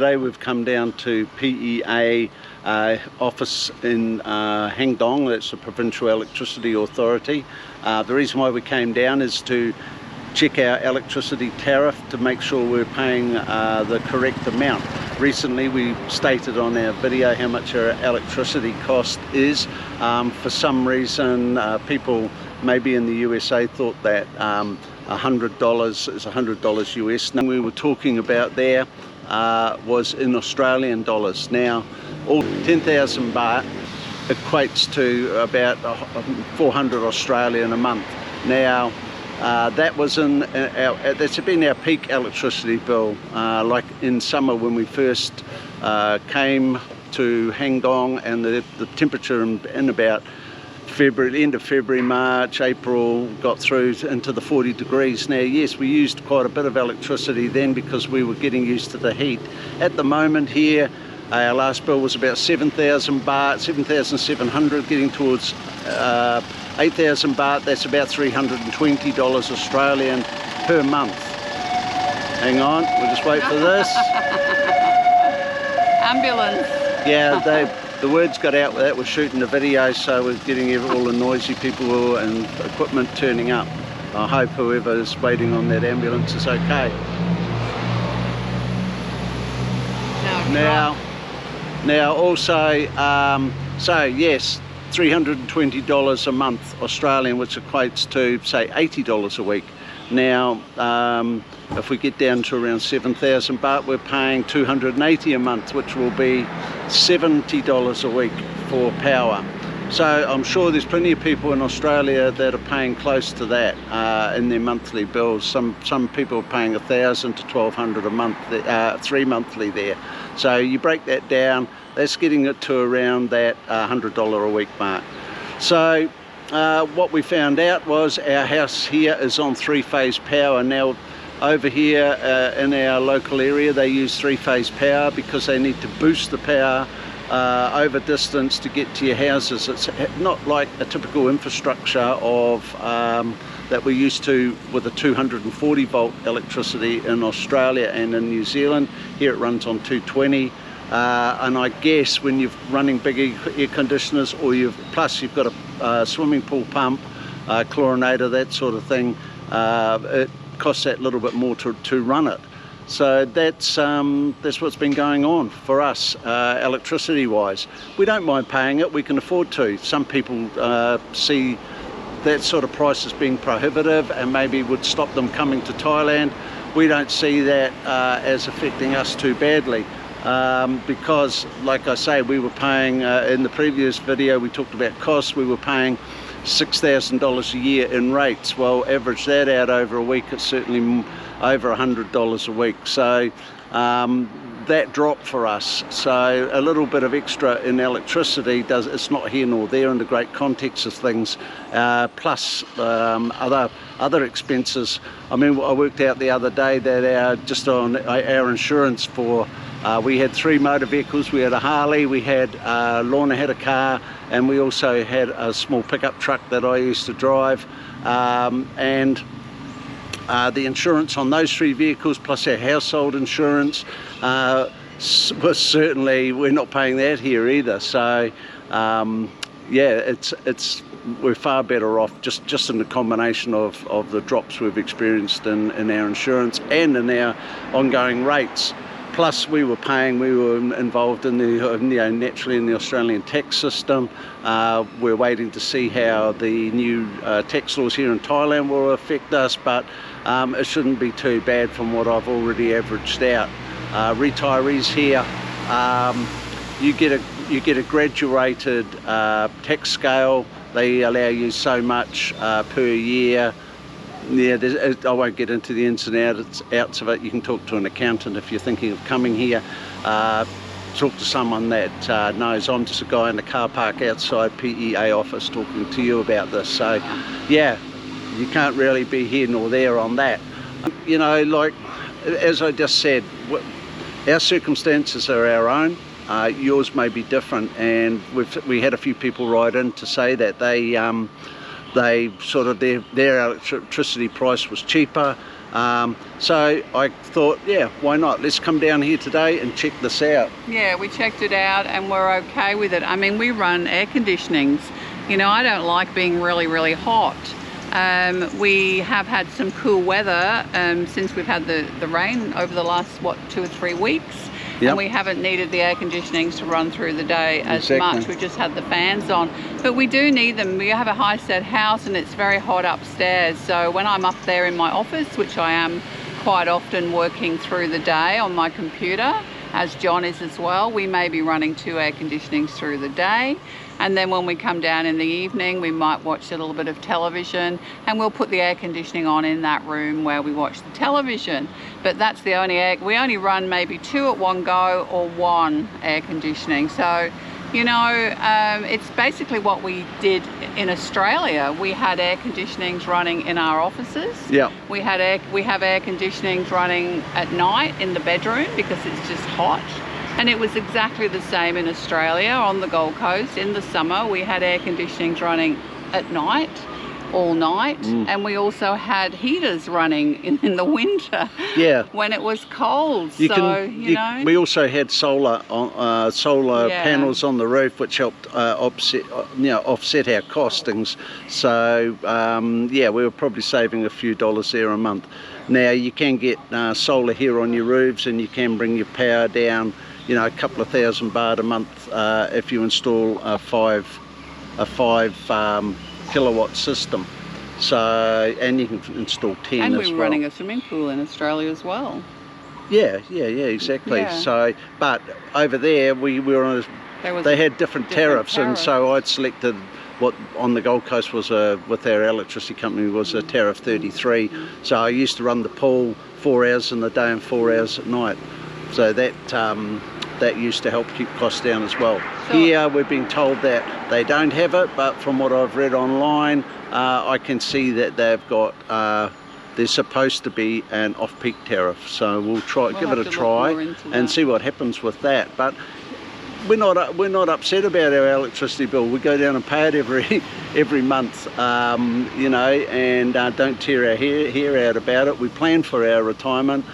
today we've come down to PEA office in Hang Dong. That's the Provincial Electricity Authority. The reason why we came down is to check our electricity tariff to make sure we're paying the correct amount. Recently we stated on our video how much our electricity cost is. For some reason people maybe in the USA thought that $100 is $100 US. Now we were talking about there was in Australian dollars. Now all 10,000 baht equates to about 400 Australian a month. Now that was that's been our peak electricity bill. Like in summer when we first came to Hang Dong, and the temperature in about February, end of February, March, April, got through into the 40 degrees. Now yes, we used quite a bit of electricity then because we were getting used to the heat. At the moment here, our last bill was about 7,000 baht, 7,700, getting towards 8,000 baht. That's about $320 Australian per month. Hang on, we'll just wait for this. Ambulance. Yeah, the words got out with that. We're shooting the video, so we're getting all the noisy people and equipment turning up. I hope whoever is waiting on that ambulance is okay. Now also, so yes, $320 a month Australian, which equates to say $80 a week. Now if we get down to around 7,000 baht, we're paying $280 a month, which will be $70 a week for power. So I'm sure there's plenty of people in Australia that are paying close to that in their monthly bills. Some people are paying 1,000 to 1,200 a month, 3 monthly there. So you break that down, that's getting it to around that $100 a week mark. So what we found out was our house here is on 3-phase power. Now over here in our local area they use 3-phase power because they need to boost the power over distance to get to your houses. It's not like a typical infrastructure of that we're used to with a 240 volt electricity in Australia and in New Zealand. Here it runs on 220. And I guess when you're running big air conditioners, or you've got a swimming pool pump, chlorinator, that sort of thing, it costs that little bit more to run it. So that's what's been going on for us electricity wise. We don't mind paying it, we can afford to. Some people see that sort of price as being prohibitive and maybe would stop them coming to Thailand. We don't see that as affecting us too badly. Because like I say, we were paying in the previous video we talked about costs. We were paying $6,000 a year in rates. Well, average that out over a week, it's certainly over $100 a week. So that dropped for us. So a little bit of extra in electricity it's not here nor there in the great context of things. Plus other expenses. I mean, I worked out the other day that just on our insurance for we had 3 motor vehicles. We had a Harley, we had Lorna had a car, and we also had a small pickup truck that I used to drive. And the insurance on those 3 vehicles plus our household insurance was certainly, we're not paying that here either. So yeah, we're far better off just in the combination of the drops we've experienced in our insurance and in our ongoing rates. Plus we were involved in naturally in the Australian tax system. We're waiting to see how the new tax laws here in Thailand will affect us, but it shouldn't be too bad from what I've already averaged out. Retirees here, you get a graduated tax scale. They allow you so much per year. Yeah, I won't get into the ins and outs of it. You can talk to an accountant if you're thinking of coming here. Talk to someone that knows. I'm just a guy in the car park outside PEA office talking to you about this. So yeah, you can't really be here nor there on that. You know, like as I just said, our circumstances are our own. Yours may be different, and we had a few people write in to say that they sort of their electricity price was cheaper. So I thought, yeah, why not? Let's come down here today and check this out. Yeah, we checked it out and we're okay with it. I mean, we run air conditionings. You know, I don't like being really, really hot. We have had some cool weather since we've had the rain over the last, 2 or 3 weeks. Yep. And we haven't needed the air conditionings to run through the day as much. We've just had the fans on. But we do need them. We have a high-set house and it's very hot upstairs. So when I'm up there in my office, which I am quite often working through the day on my computer, as John is as well, we may be running 2 air conditionings through the day. And then when we come down in the evening, we might watch a little bit of television and we'll put the air conditioning on in that room where we watch the television. But that's the only we only run maybe 2 at one go or 1 air conditioning. So, you know, it's basically what we did in Australia. We had air conditionings running in our offices. Yeah. We have air conditionings running at night in the bedroom because it's just hot. And it was exactly the same in Australia on the Gold Coast. In the summer, we had air conditionings running at night, all night. And we also had heaters running in the winter. Yeah. When it was cold. You know. We also had solar panels on the roof, which helped offset our costings. So yeah, we were probably saving a few dollars there a month. Now you can get solar here on your roofs, and you can bring your power down, you know, a couple of $1,000 a month if you install a 5 kilowatt system. So, and you can install 10 and as well. And we're running a swimming pool in Australia as well. Yeah, exactly. Yeah. So, but over there we were on they had different tariffs, and so I'd selected what on the Gold Coast was with our electricity company was a tariff 33. So I used to run the pool 4 hours in the day and 4 hours at night. So that used to help keep costs down as well. So here we're being told that they don't have it, but from what I've read online, I can see that they've got there's supposed to be an off-peak tariff. So we'll give it a try and see what happens with that. But we're not upset about our electricity bill. We go down and pay it every month, you know, and don't tear our hair out about it. We plan for our retirement.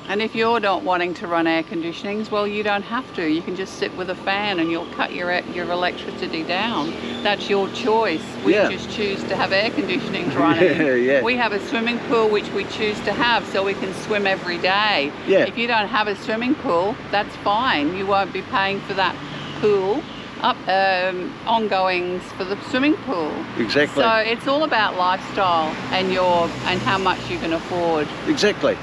And if you're not wanting to run air conditionings, well, you don't have to. You can just sit with a fan and you'll cut your electricity down. That's your choice. We just choose to have air conditionings running. We have a swimming pool which we choose to have so we can swim every day. If you don't have a swimming pool, that's fine. You won't be paying for that pool ongoings for the swimming pool. Exactly. So it's all about lifestyle and how much you can afford. Exactly.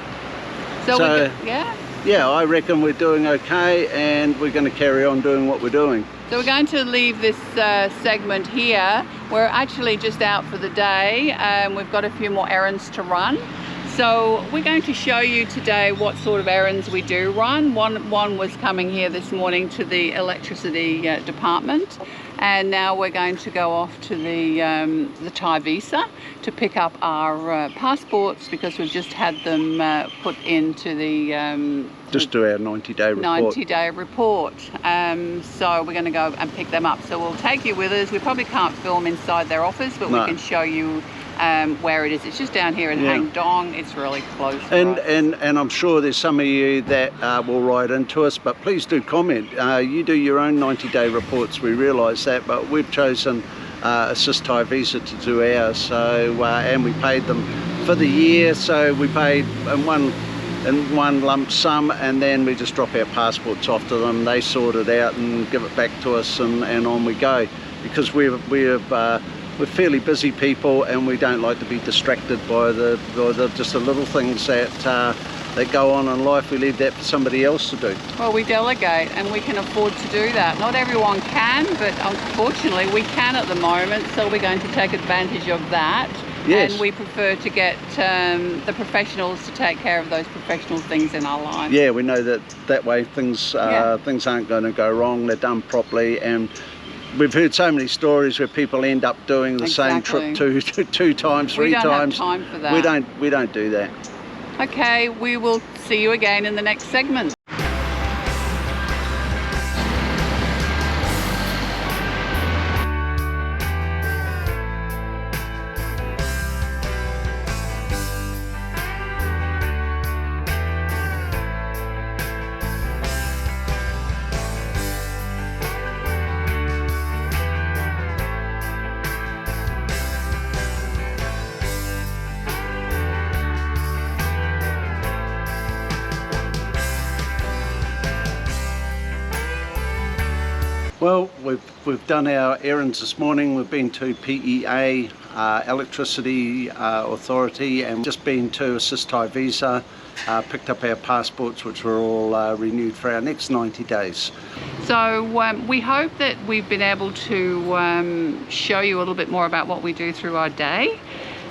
So I reckon we're doing okay, and we're going to carry on doing what we're doing. So we're going to leave this segment here. We're actually just out for the day. We've got a few more errands to run. So we're going to show you today what sort of errands we do run. One was coming here this morning to the electricity department. And now we're going to go off to the Thai visa to pick up our passports, because we've just had them put into the... just do our 90-day report. 90-day report. So we're going to go and pick them up. So we'll take you with us. We probably can't film inside their office, but we can show you where it is. It's just down here in Hang Dong. It's really close. And I'm sure there's some of you that will write into us, but please do comment. You do your own 90-day reports. We realise that, but we've chosen Assist Thai Visa to do ours. So and we paid them for the year. So we paid in one lump sum, and then we just drop our passports off to them. They sort it out and give it back to us, and on we go, because we're fairly busy people, and we don't like to be distracted by just the little things that go on in life. We leave that for somebody else to do. Well, we delegate, and we can afford to do that. Not everyone can, but unfortunately we can at the moment, so we're going to take advantage of that. Yes. And we prefer to get the professionals to take care of those professional things in our lives. Yeah, we know that way things aren't going to go wrong. They're done properly, and we've heard so many stories where people end up doing the same trip two times, 3 times. We don't have time for that. We don't do that. Okay, we will see you again in the next segment. Well, we've done our errands this morning. We've been to PEA, Electricity Authority, and just been to Assist Thai Visa, picked up our passports, which were all renewed for our next 90 days. So we hope that we've been able to show you a little bit more about what we do through our day,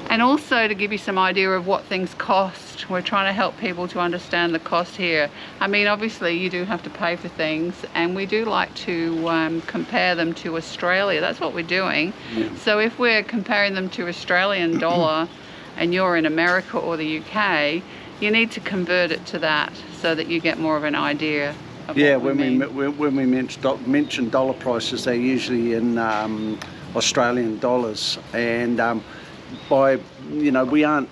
and also to give you some idea of what things cost. We're trying to help people to understand the cost here. I mean, obviously you do have to pay for things, and we do like to compare them to Australia. That's what we're doing. Yeah. So if we're comparing them to Australian dollar and you're in America or the UK, you need to convert it to that so that you get more of an idea of Yeah, what we mean. when we mention dollar prices, they're usually in Australian dollars, and by, you know, we aren't,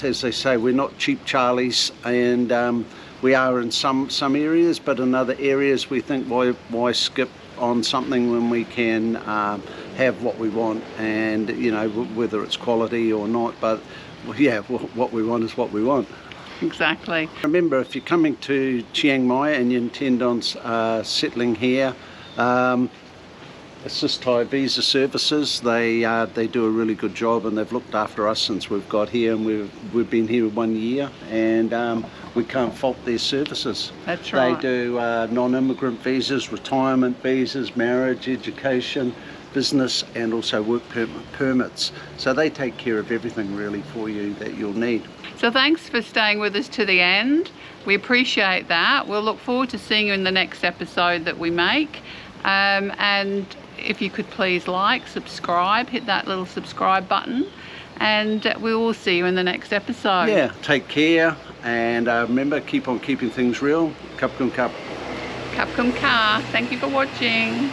as they say, we're not cheap Charlies, and we are in some areas, but in other areas we think why skip on something when we can have what we want, and you know, whether it's quality or not, but yeah, what we want is what we want. Exactly. Remember, if you're coming to Chiang Mai and you intend on settling here, Assist Thai Visa Services, they do a really good job, and they've looked after us since we've got here, and we've been here 1 year, and we can't fault their services. That's right. They do non-immigrant visas, retirement visas, marriage, education, business, and also work permits. So they take care of everything really for you that you'll need. So thanks for staying with us to the end. We appreciate that. We'll look forward to seeing you in the next episode that we make. And if you could please like, subscribe, hit that little subscribe button, and we will see you in the next episode. Yeah, take care, and remember, keep on keeping things real. Kap kum kap. Kap kum ka. Thank you for watching.